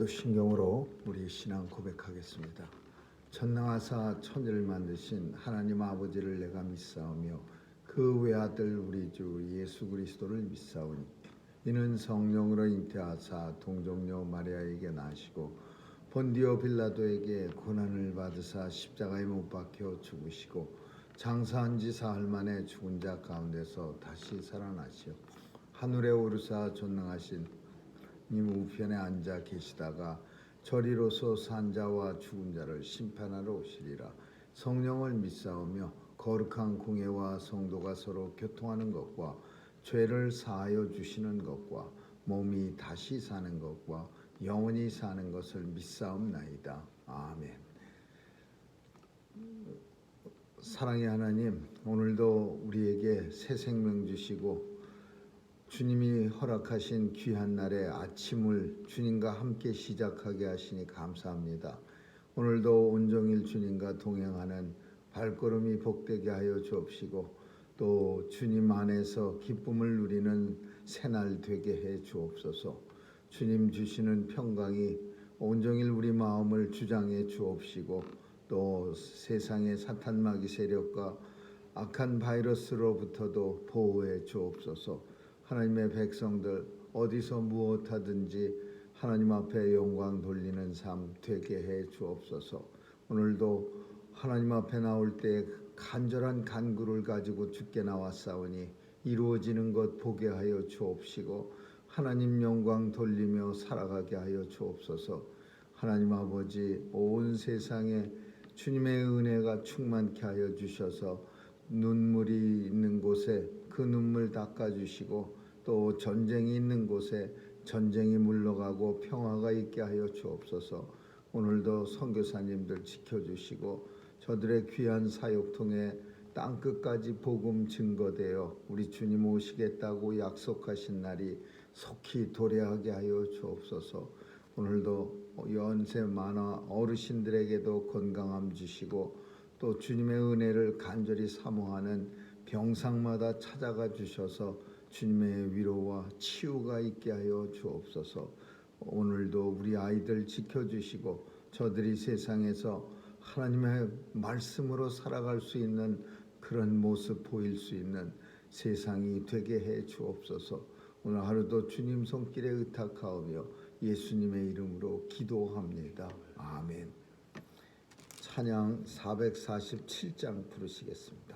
사도신경으로 우리 신앙 고백하겠습니다. 전능하사 천지를 만드신 하나님 아버지를 내가 믿사오며 그 외아들 우리 주 예수 그리스도를 믿사오니 이는 성령으로 잉태하사 동정녀 마리아에게 나시고 본디오 빌라도에게 고난을 받으사 십자가에 못 박혀 죽으시고 장사한 지 사흘 만에 죽은 자 가운데서 다시 살아나시어 하늘에 오르사 전능하신 님 우편에 앉아 계시다가 저리로서 산 자와 죽은 자를 심판하러 오시리라. 성령을 믿사오며 거룩한 공예와 성도가 서로 교통하는 것과 죄를 사하여 주시는 것과 몸이 다시 사는 것과 영원히 사는 것을 믿사옵나이다. 아멘. 사랑의 하나님, 오늘도 우리에게 새 생명 주시고 주님이 허락하신 귀한 날의 아침을 주님과 함께 시작하게 하시니 감사합니다. 오늘도 온종일 주님과 동행하는 발걸음이 복되게 하여 주옵시고 또 주님 안에서 기쁨을 누리는 새날 되게 해 주옵소서. 주님 주시는 평강이 온종일 우리 마음을 주장해 주옵시고 또 세상의 사탄 마귀 세력과 악한 바이러스로부터도 보호해 주옵소서. 하나님의 백성들 어디서 무엇하든지 하나님 앞에 영광 돌리는 삶 되게 해 주옵소서. 오늘도 하나님 앞에 나올 때 간절한 간구를 가지고 주께 나왔사오니 이루어지는 것 보게 하여 주옵시고 하나님 영광 돌리며 살아가게 하여 주옵소서. 하나님 아버지, 온 세상에 주님의 은혜가 충만케 하여 주셔서 눈물이 있는 곳에 그 눈물 닦아주시고 또 전쟁이 있는 곳에 전쟁이 물러가고 평화가 있게 하여 주옵소서. 오늘도 선교사님들 지켜주시고 저들의 귀한 사역 통해 땅끝까지 복음 증거되어 우리 주님 오시겠다고 약속하신 날이 속히 도래하게 하여 주옵소서. 오늘도 연세 많아 어르신들에게도 건강함 주시고 또 주님의 은혜를 간절히 사모하는 병상마다 찾아가 주셔서 주님의 위로와 치유가 있게 하여 주옵소서. 오늘도 우리 아이들 지켜주시고 저들이 세상에서 하나님의 말씀으로 살아갈 수 있는 그런 모습 보일 수 있는 세상이 되게 해 주옵소서. 오늘 하루도 주님 손길에 의탁하오며 예수님의 이름으로 기도합니다. 아멘. 찬양 447장 부르시겠습니다.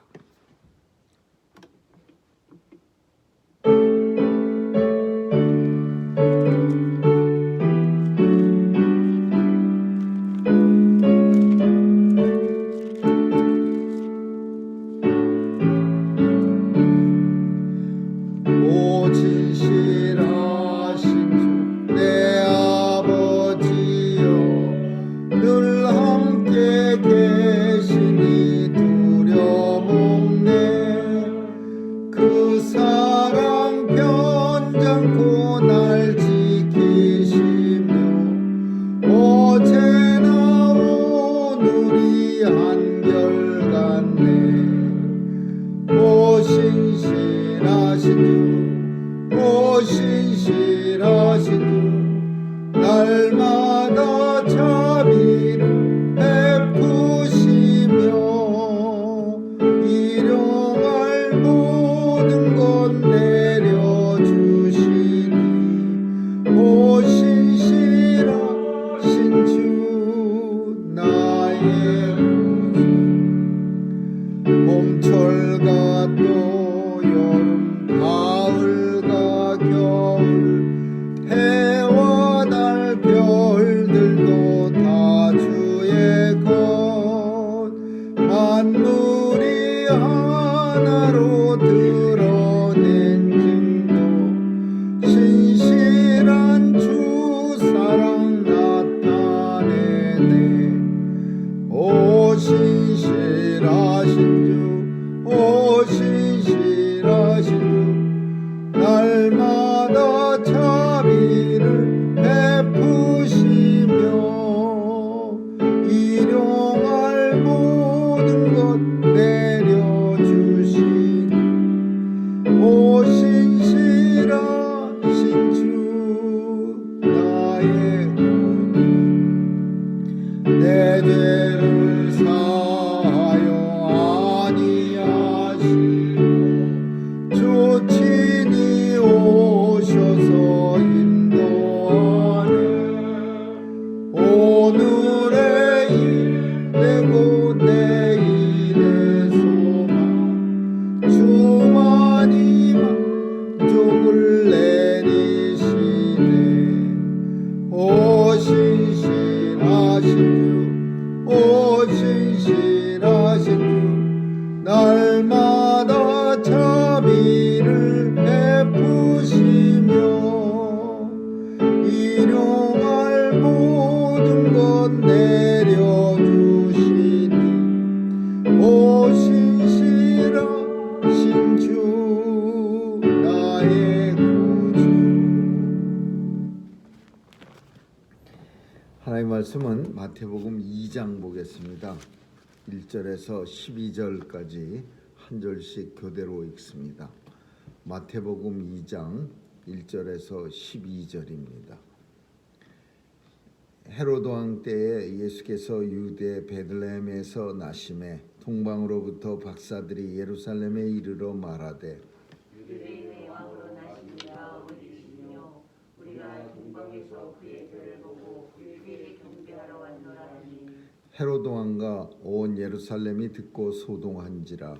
날마다 자비를 베푸시며 일용할 모든 것 내려주시니 오 신실하신 주 나의 구주 봄철과 또 여름 가을과 겨울 해와 달 별 하나님의 말씀은 마태복음 2장 보겠습니다. 1절에서 12절까지 한 절씩 교대로 읽습니다. 마태복음 2장 1절에서 12절입니다. 헤로드 왕 때에 예수께서 유대 베들레헴에서 나심에 동방으로부터 박사들이 예루살렘에 이르러 말하되 유대인의 왕으로 나시니가 어디시며 우리가 동방에서 그의 별을 보고 그에게 경배하러 왔노라 하니 헤로드 왕과 온 예루살렘이 듣고 소동한지라.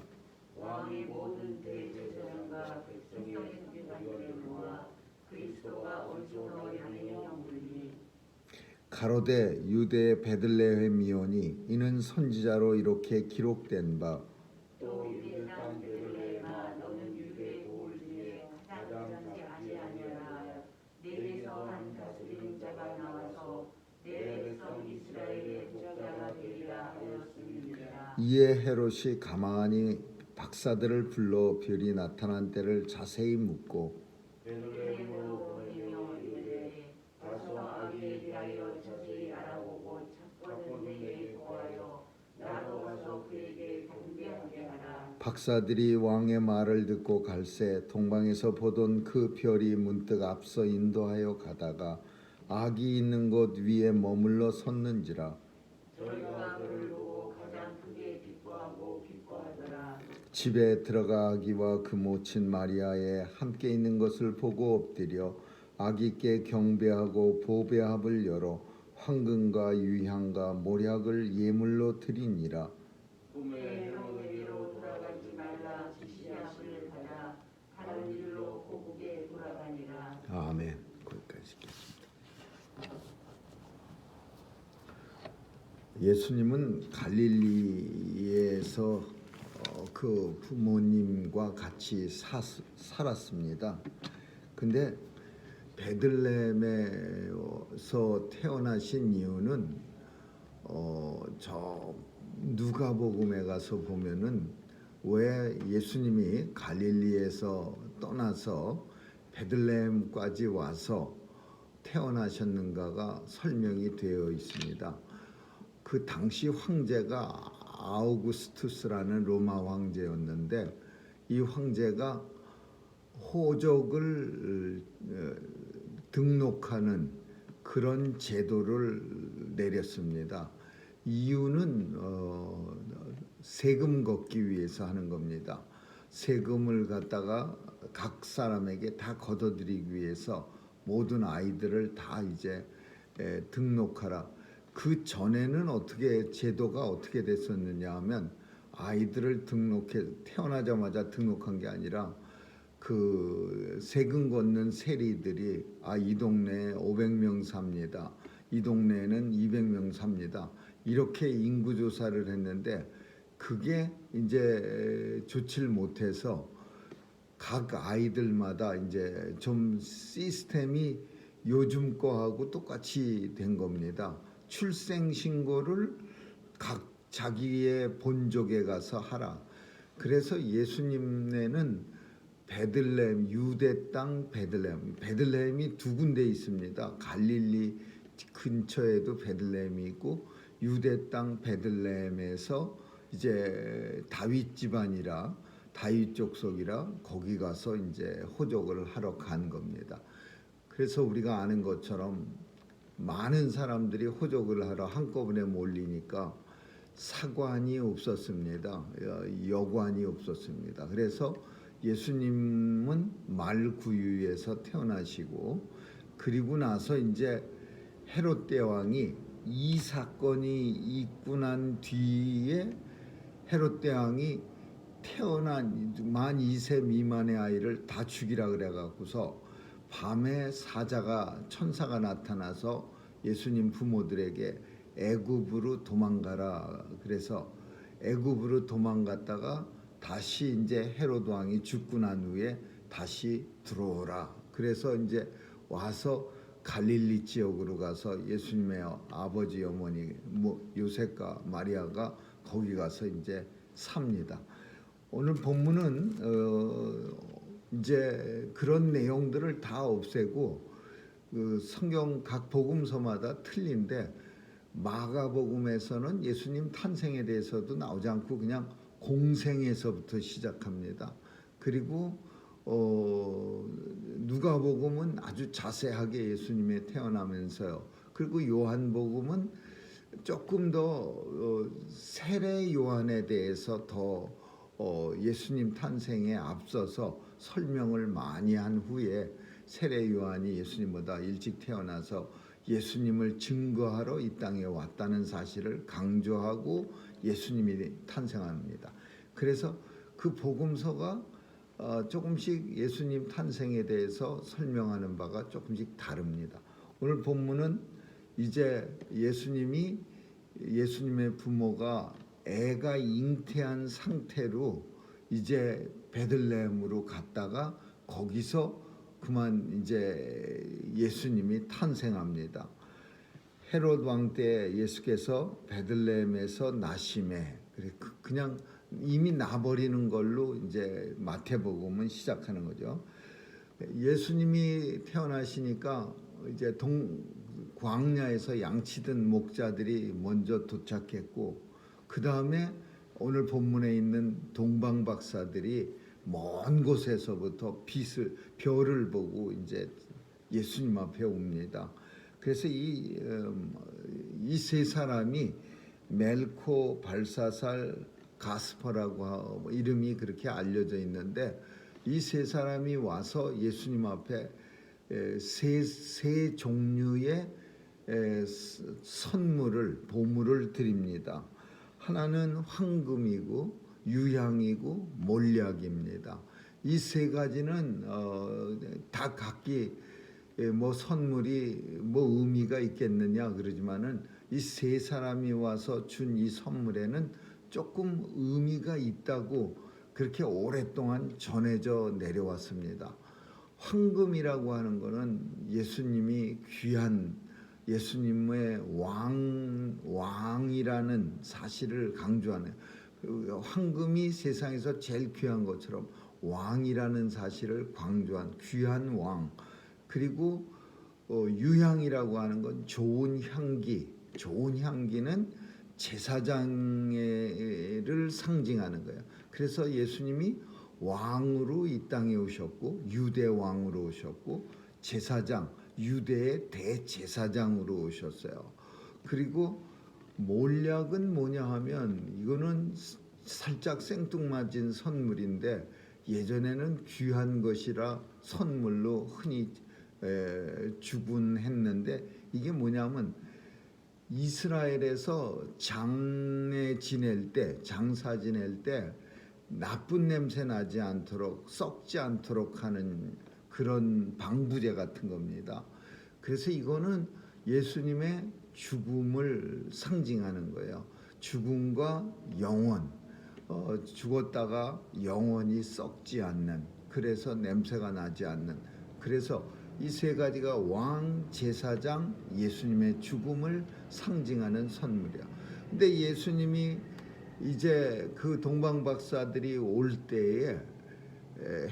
왕의 모든 대제사장과 백성의 준비관들을 모아 그리스도가 어디서 향하여 물으니 가로되 유대 베들레헴이오니 이는 선지자로 이렇게 기록된 바 또 유대 땅 베들레헴아 너는 유대 고을 중에 가장 작지 아니하니라 내게서 한 다스리는 자가 나와서 내 백성 이스라엘의 목자가 되리라 하였음이니라. 이에 헤롯이 가만히 박사들을 불러 별이 나타난 때를 자세히 묻고 베들레헴으로 보내며 이르되 가서 아기에 대하여 자세히 알아보고 찾거든 내게 구하여 나로 가서 그에게 경배하게 하라. 박사들이 왕의 말을 듣고 갈새 동방에서 보던 그 별이 문득 앞서 인도하여 가다가 아기 있는 곳 위에 머물러 섰는지라. 저희가 그를 보고 가장 크게 기뻐하고 기뻐하더라. 집에 들어가 아기와 그 모친 마리아에 함께 있는 것을 보고 엎드려 아기께 경배하고 보배합을 열어 황금과 유향과 모략을 예물로 드리니라. 꿈에 헤로데로 돌아가지 말라 지시하심을 받아 다른 길로 고국에 돌아가니라. 아멘. 거기까지 읽겠습니다. 예수님은 갈릴리에서 그 부모님과 같이 살았습니다. 근데 베들레헴에서 태어나신 이유는 저 누가복음에 가서 보면은 왜 예수님이 갈릴리에서 떠나서 베들레헴까지 와서 태어나셨는가가 설명이 되어 있습니다. 그 당시 황제가 아우구스투스라는 로마 황제였는데 이 황제가 호족을 등록하는 그런 제도를 내렸습니다. 이유는 세금 걷기 위해서 하는 겁니다. 세금을 갖다가 각 사람에게 다 걷어들이기 위해서 모든 아이들을 다 이제 등록하라. 그 전에는 제도가 어떻게 됐었느냐 하면 아이들을 태어나자마자 등록한 게 아니라 그 세금 걷는 세리들이 이 동네에 500명 삽니다. 이 동네에는 200명 삽니다. 이렇게 인구 조사를 했는데 그게 이제 좋지를 못해서 각 아이들마다 이제 좀 시스템이 요즘 거하고 똑같이 된 겁니다. 출생 신고를 각 자기의 본족에 가서 하라. 그래서 예수님네는 베들레헴, 유대 땅 베들레헴이 두 군데 있습니다. 갈릴리 근처에도 베들레헴이 있고 유대 땅 베들레헴에서 이제 다윗 집안이라 다윗 족속이라 거기 가서 이제 호적을 하러 간 겁니다. 그래서 우리가 아는 것처럼 많은 사람들이 호적을 하러 한꺼번에 몰리니까 사관이 없었습니다. 여관이 없었습니다. 그래서 예수님은 말구유에서 태어나시고 그리고 나서 이제 헤롯 대왕이 이 사건이 있고 난 뒤에 헤롯 대왕이 태어난 만 2세 미만의 아이를 다 죽이라 그래 갖고서 밤에 천사가 나타나서 예수님 부모들에게 애굽으로 도망가라. 그래서 애굽으로 도망갔다가 다시 이제 헤롯 왕이 죽고 난 후에 다시 들어오라. 그래서 이제 와서 갈릴리 지역으로 가서 예수님의 아버지 어머니 요셉과 마리아가 거기 가서 이제 삽니다. 오늘 본문은 이제 그런 내용들을 다 없애고 그 성경 각 복음서마다 틀린데 마가복음에서는 예수님 탄생에 대해서도 나오지 않고 그냥 공생에서부터 시작합니다. 그리고 누가복음은 아주 자세하게 예수님의 태어나면서요. 그리고 요한복음은 조금 더 세례 요한에 대해서 더 예수님 탄생에 앞서서 설명을 많이 한 후에 세례 요한이 예수님보다 일찍 태어나서 예수님을 증거하러 이 땅에 왔다는 사실을 강조하고 예수님이 탄생합니다. 그래서 그 복음서가 조금씩 예수님 탄생에 대해서 설명하는 바가 조금씩 다릅니다. 오늘 본문은 이제 예수님의 부모가 애가 잉태한 상태로 이제 베들레헴으로 갔다가 거기서 그만 이제 예수님이 탄생합니다. 헤롯 왕 때 예수께서 베들레헴에서 나심에 그냥 이미 나버리는 걸로 이제 마태복음은 시작하는 거죠. 예수님이 태어나시니까 이제 광야에서 양치던 목자들이 먼저 도착했고 그 다음에 오늘 본문에 있는 동방 박사들이 먼 곳에서부터 별을 보고 이제 예수님 앞에 옵니다. 그래서 이 세 사람이 멜코, 발사살, 가스퍼라고 이름이 그렇게 알려져 있는데 이 세 사람이 와서 예수님 앞에 세 종류의 보물을 드립니다. 하나는 황금이고 유향이고 몰약입니다. 이 세 가지는 다 각기 뭐 선물이 뭐 의미가 있겠느냐 그러지만은 이 세 사람이 와서 준 이 선물에는 조금 의미가 있다고 그렇게 오랫동안 전해져 내려왔습니다. 황금이라고 하는 것은 예수님이 귀한 예수님의 왕이라는 사실을 강조하는 황금이 세상에서 제일 귀한 것처럼 왕이라는 사실을 강조한 귀한 왕. 그리고 유향이라고 하는 건 좋은 향기. 좋은 향기는 제사장을 상징하는 거예요. 그래서 예수님이 왕으로 이 땅에 오셨고 유대 왕으로 오셨고 제사장 유대의 대제사장으로 오셨어요. 그리고 몰약은 뭐냐 하면 이거는 살짝 생뚱맞은 선물인데 예전에는 귀한 것이라 선물로 흔히 주곤 했는데 이게 뭐냐면 이스라엘에서 장사 지낼 때 나쁜 냄새 나지 않도록 썩지 않도록 하는 그런 방부제 같은 겁니다. 그래서 이거는 예수님의 죽음을 상징하는 거예요. 죽음과 영원, 죽었다가 영원히 썩지 않는, 그래서 냄새가 나지 않는. 그래서 이 세 가지가 왕, 제사장, 예수님의 죽음을 상징하는 선물이야. 근데 예수님이 이제 그 동방 박사들이 올 때에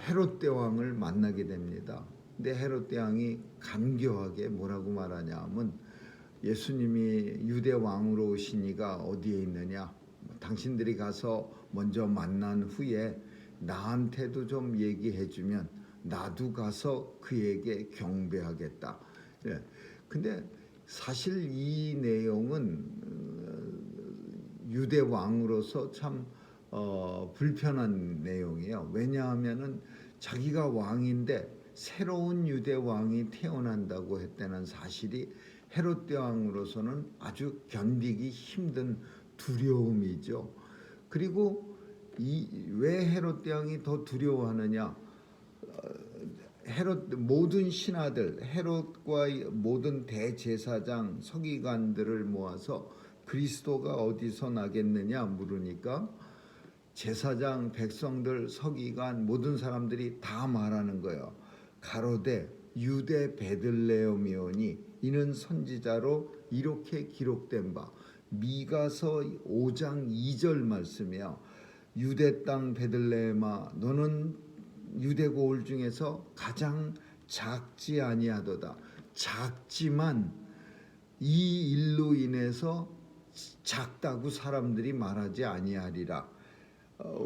헤롯 대왕을 만나게 됩니다. 근데 헤롯 대왕이 간교하게 뭐라고 말하냐 하면 예수님이 유대 왕으로 오시니가 어디에 있느냐? 당신들이 가서 먼저 만난 후에 나한테도 좀 얘기해 주면 나도 가서 그에게 경배하겠다. 근데 사실 이 내용은 유대 왕으로서 참 불편한 내용이에요. 왜냐하면은 자기가 왕인데 새로운 유대 왕이 태어난다고 했다는 사실이 헤롯 대왕으로서는 아주 견디기 힘든 두려움이죠. 그리고 왜 헤롯 대왕이 더 두려워하느냐? 모든 신하들, 헤롯과 모든 대제사장, 서기관들을 모아서 그리스도가 어디서 나겠느냐 물으니까 제사장, 백성들, 서기관 모든 사람들이 다 말하는 거예요. 가로되 유대 베들레헴이오니 이는 선지자로 이렇게 기록된 바 미가서 5장 2절 말씀이요. 유대 땅 베들레헴아 너는 유대 고을 중에서 가장 작지 아니하도다. 작지만 이 일로 인해서 작다고 사람들이 말하지 아니하리라.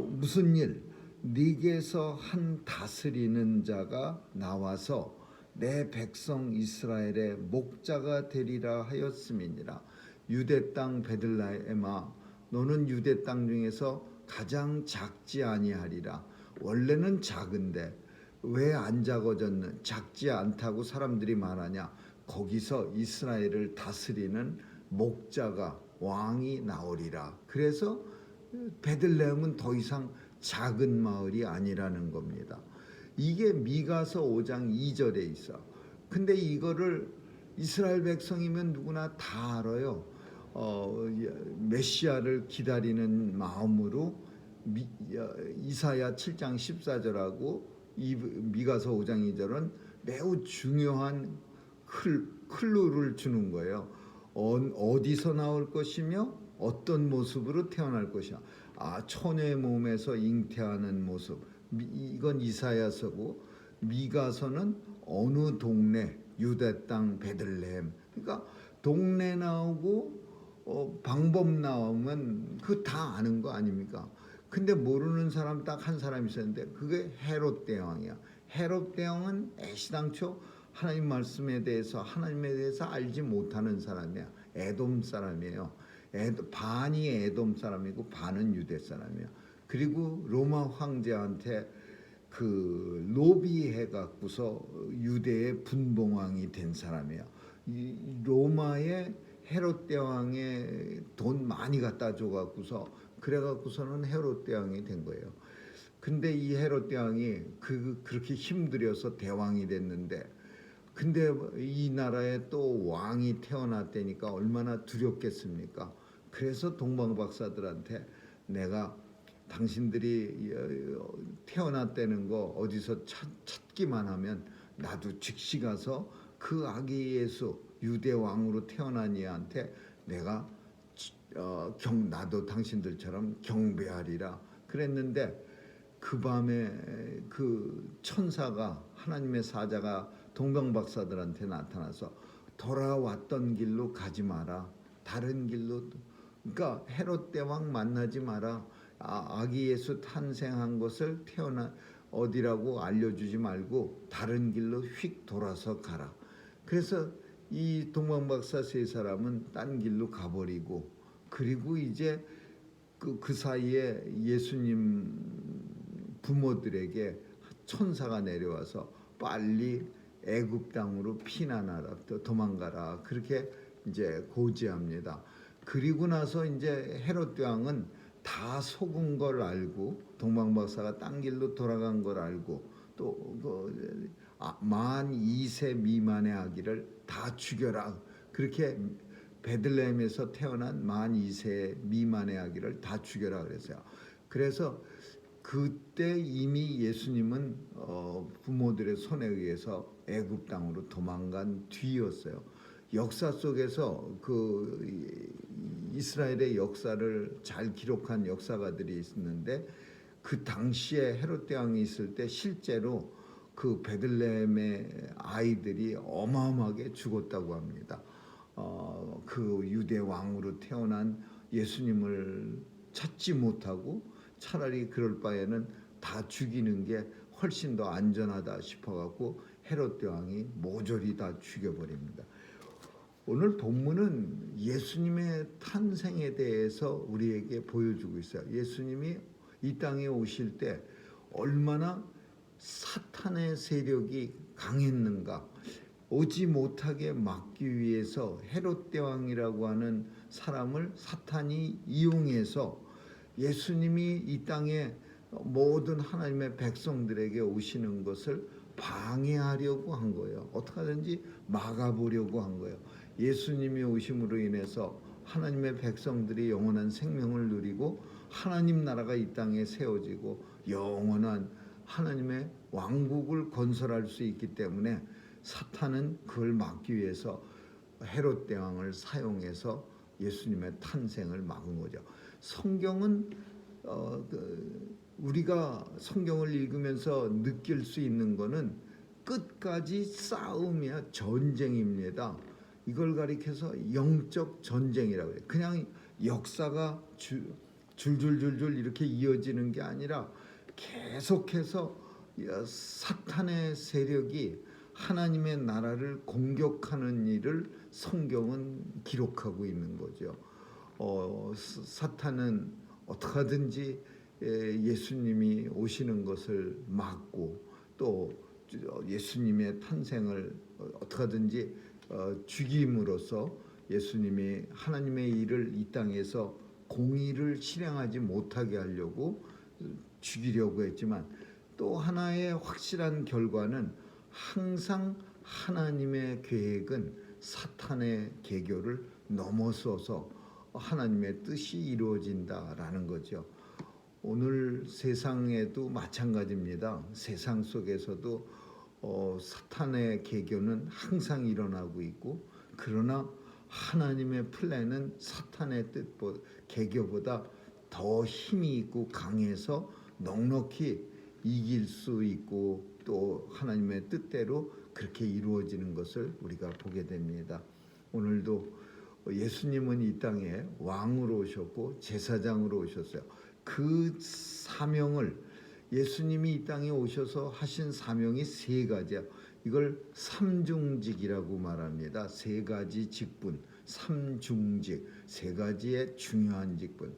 무슨 일? 네게서 한 다스리는 자가 나와서 내 백성 이스라엘의 목자가 되리라 하였음이니라. 유대 땅 베들레헴아, 너는 유대 땅 중에서 가장 작지 아니하리라. 원래는 작은데 왜 안 작아졌는? 작지 않다고 사람들이 말하냐? 거기서 이스라엘을 다스리는 목자가, 왕이 나오리라. 그래서 베들레헴은 더 이상 작은 마을이 아니라는 겁니다. 이게 미가서 5장 2절에 있어. 근데 이거를 이스라엘 백성이면 누구나 다 알아요. 메시아를 기다리는 마음으로 이사야 7장 14절하고 미가서 5장 2절은 매우 중요한 클루를 주는 거예요. 어디서 나올 것이며 어떤 모습으로 태어날 것이야. 처녀의 몸에서 잉태하는 모습. 이건 이사야서고, 미가서는 어느 동네, 유대 땅 베들레헴. 그러니까 동네 나오고 방법 나오면 그 다 아는 거 아닙니까? 근데 모르는 사람 딱 한 사람 있었는데 그게 헤롯 대왕이야. 헤롯 대왕은 애시당초 하나님 말씀에 대해서, 하나님에 대해서 알지 못하는 사람이야. 에돔 사람이에요. 반이 에돔 사람이고 반은 유대 사람이에요. 그리고 로마 황제한테 그 로비해 갖고서 유대의 분봉왕이 된 사람이에요. 로마의 헤롯 대왕의 돈 많이 갖다 줘 갖고서 그래 갖고서는 헤롯 대왕이 된 거예요. 근데 이 헤롯 대왕이 그렇게 힘들여서 대왕이 됐는데, 근데 이 나라에 또 왕이 태어났다니까 얼마나 두렵겠습니까? 그래서 동방박사들한테 내가 당신들이 태어났다는 거 어디서 찾기만 하면 나도 즉시 가서 그 아기 예수 유대 왕으로 태어난 이한테 내가 나도 당신들처럼 경배하리라 그랬는데, 그 밤에 그 천사가, 하나님의 사자가 동방박사들한테 나타나서 돌아왔던 길로 가지 마라. 다른 길로. 그러니까 헤롯 대왕 만나지 마라. 아기 예수 탄생한 것을 태어난 어디라고 알려주지 말고 다른 길로 휙 돌아서 가라. 그래서 이 동방박사 세 사람은 딴 길로 가버리고, 그리고 이제 그 사이에 예수님 부모들에게 천사가 내려와서 빨리 애굽 땅으로 피난하라, 도망가라, 그렇게 이제 고지합니다. 그리고 나서 이제 헤롯 왕은 다 속은 걸 알고, 동방박사가 딴 길로 돌아간 걸 알고, 또 만 2세 미만의 아기를 다 죽여라, 그렇게 베들레헴에서 태어난 만 2세 미만의 아기를 다 죽여라 그랬어요. 그래서 그때 이미 예수님은 부모들의 손에 의해서 애굽 땅으로 도망간 뒤였어요. 역사 속에서 그 이스라엘의 역사를 잘 기록한 역사가들이 있는데, 그 당시에 헤롯 대왕이 있을 때 실제로 그 베들레헴의 아이들이 어마어마하게 죽었다고 합니다. 그 유대 왕으로 태어난 예수님을 찾지 못하고 차라리 그럴 바에는 다 죽이는 게 훨씬 더 안전하다 싶어갖고 헤롯 대왕이 모조리 다 죽여버립니다. 오늘 본문은 예수님의 탄생에 대해서 우리에게 보여주고 있어요. 예수님이 이 땅에 오실 때 얼마나 사탄의 세력이 강했는가. 오지 못하게 막기 위해서 헤롯 대왕이라고 하는 사람을 사탄이 이용해서 예수님이 이 땅에 모든 하나님의 백성들에게 오시는 것을 방해하려고 한 거예요. 어떻게 하든지 막아보려고 한 거예요. 예수님이 오심으로 인해서 하나님의 백성들이 영원한 생명을 누리고 하나님 나라가 이 땅에 세워지고 영원한 하나님의 왕국을 건설할 수 있기 때문에 사탄은 그걸 막기 위해서 헤롯 대왕을 사용해서 예수님의 탄생을 막은 거죠. 성경은 우리가 성경을 읽으면서 느낄 수 있는 거는 끝까지 싸움이야, 전쟁입니다. 이걸 가리켜서 영적 전쟁이라고 해요. 그냥 역사가 줄줄줄줄 이렇게 이어지는 게 아니라 계속해서 사탄의 세력이 하나님의 나라를 공격하는 일을 성경은 기록하고 있는 거죠. 사탄은 어떻게 하든지 예수님이 오시는 것을 막고 또 예수님의 탄생을 어떻게 하든지 죽임으로써 예수님이 하나님의 일을 이 땅에서 공의를 실행하지 못하게 하려고 죽이려고 했지만, 또 하나의 확실한 결과는 항상 하나님의 계획은 사탄의 계교를 넘어서서 하나님의 뜻이 이루어진다라는 거죠. 오늘 세상에도 마찬가지입니다. 세상 속에서도 사탄의 계교는 항상 일어나고 있고, 그러나 하나님의 플랜은 사탄의 뜻보다 계교보다 더 힘이 있고 강해서 넉넉히 이길 수 있고 또 하나님의 뜻대로 그렇게 이루어지는 것을 우리가 보게 됩니다. 오늘도 예수님은 이 땅에 왕으로 오셨고 제사장으로 오셨어요. 그 사명을 예수님이 이 땅에 오셔서 하신 사명이 세 가지야. 이걸 삼중직이라고 말합니다. 세 가지 직분, 삼중직, 세 가지의 중요한 직분.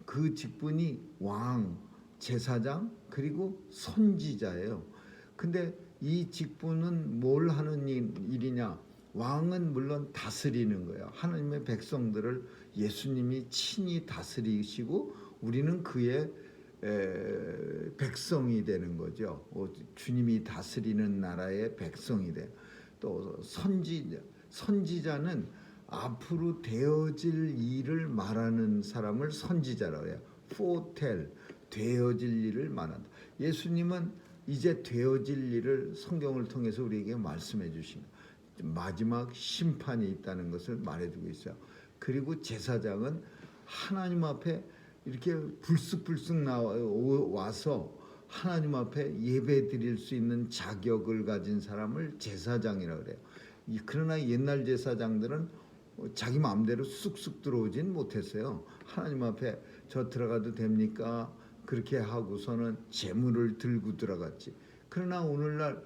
그 직분이 왕, 제사장, 그리고 선지자예요. 근데 이 직분은 뭘 하는 일이냐? 왕은 물론 다스리는 거예요. 하나님의 백성들을 예수님이 친히 다스리시고 우리는 그의 백성이 되는 거죠. 주님이 다스리는 나라의 백성이 돼. 또 선지자는 앞으로 되어질 일을 말하는 사람을 선지자라고 해요. foretell, 되어질 일을 말한다. 예수님은 이제 되어질 일을 성경을 통해서 우리에게 말씀해 주신 마지막 심판이 있다는 것을 말해주고 있어요. 그리고 제사장은 하나님 앞에 이렇게 불쑥불쑥 와서 하나님 앞에 예배 드릴 수 있는 자격을 가진 사람을 제사장이라고 그래요. 그러나 옛날 제사장들은 자기 마음대로 쑥쑥 들어오진 못했어요. 하나님 앞에 저 들어가도 됩니까? 그렇게 하고서는 제물을 들고 들어갔지. 그러나 오늘날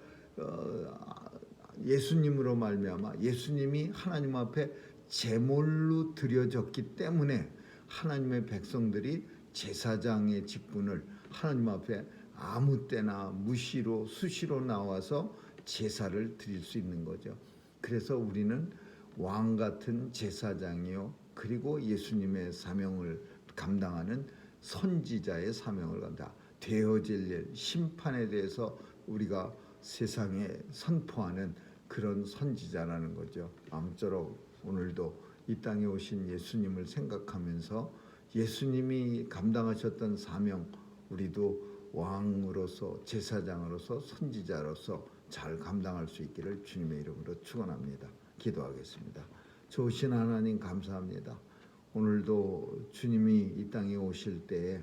예수님으로 말미암아 예수님이 하나님 앞에 제물로 드려졌기 때문에 하나님의 백성들이 제사장의 직분을 하나님 앞에 아무 때나 무시로 수시로 나와서 제사를 드릴 수 있는 거죠. 그래서 우리는 왕 같은 제사장이요, 그리고 예수님의 사명을 감당하는 선지자의 사명을 감당. 되어질 일, 심판에 대해서 우리가 세상에 선포하는 그런 선지자라는 거죠. 아무쪼록 오늘도 이 땅에 오신 예수님을 생각하면서 예수님이 감당하셨던 사명, 우리도 왕으로서 제사장으로서 선지자로서 잘 감당할 수 있기를 주님의 이름으로 축원합니다. 기도하겠습니다. 좋으신 하나님 감사합니다. 오늘도 주님이 이 땅에 오실 때에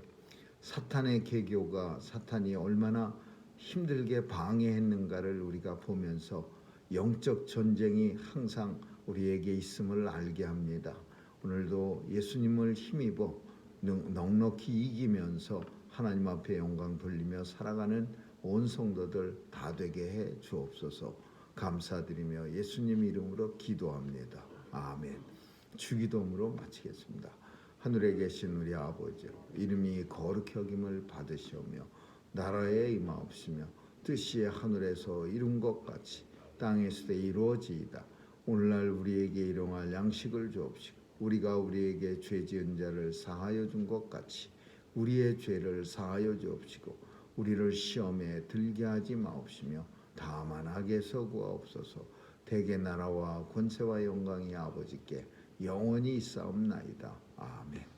사탄의 계교가 사탄이 얼마나 힘들게 방해했는가를 우리가 보면서 영적 전쟁이 항상 우리에게 있음을 알게 합니다. 오늘도 예수님을 힘입어 넉넉히 이기면서 하나님 앞에 영광 돌리며 살아가는 온 성도들 다 되게 해 주옵소서. 감사드리며 예수님 이름으로 기도합니다. 아멘. 주기도문으로 마치겠습니다. 하늘에 계신 우리 아버지, 이름이 거룩히 여김을 받으시오며 나라에 임하옵시며 뜻이 하늘에서 이룬 것 같이 땅에서도 이루어지이다. 오늘날 우리에게 일용할 양식을 주옵시고 우리가 우리에게 죄 지은 자를 사하여 준 것 같이 우리의 죄를 사하여 주옵시고 우리를 시험에 들게 하지 마옵시며 다만 악에서 구하옵소서. 대개 나라와 권세와 영광이 아버지께 영원히 있사옵나이다. 아멘.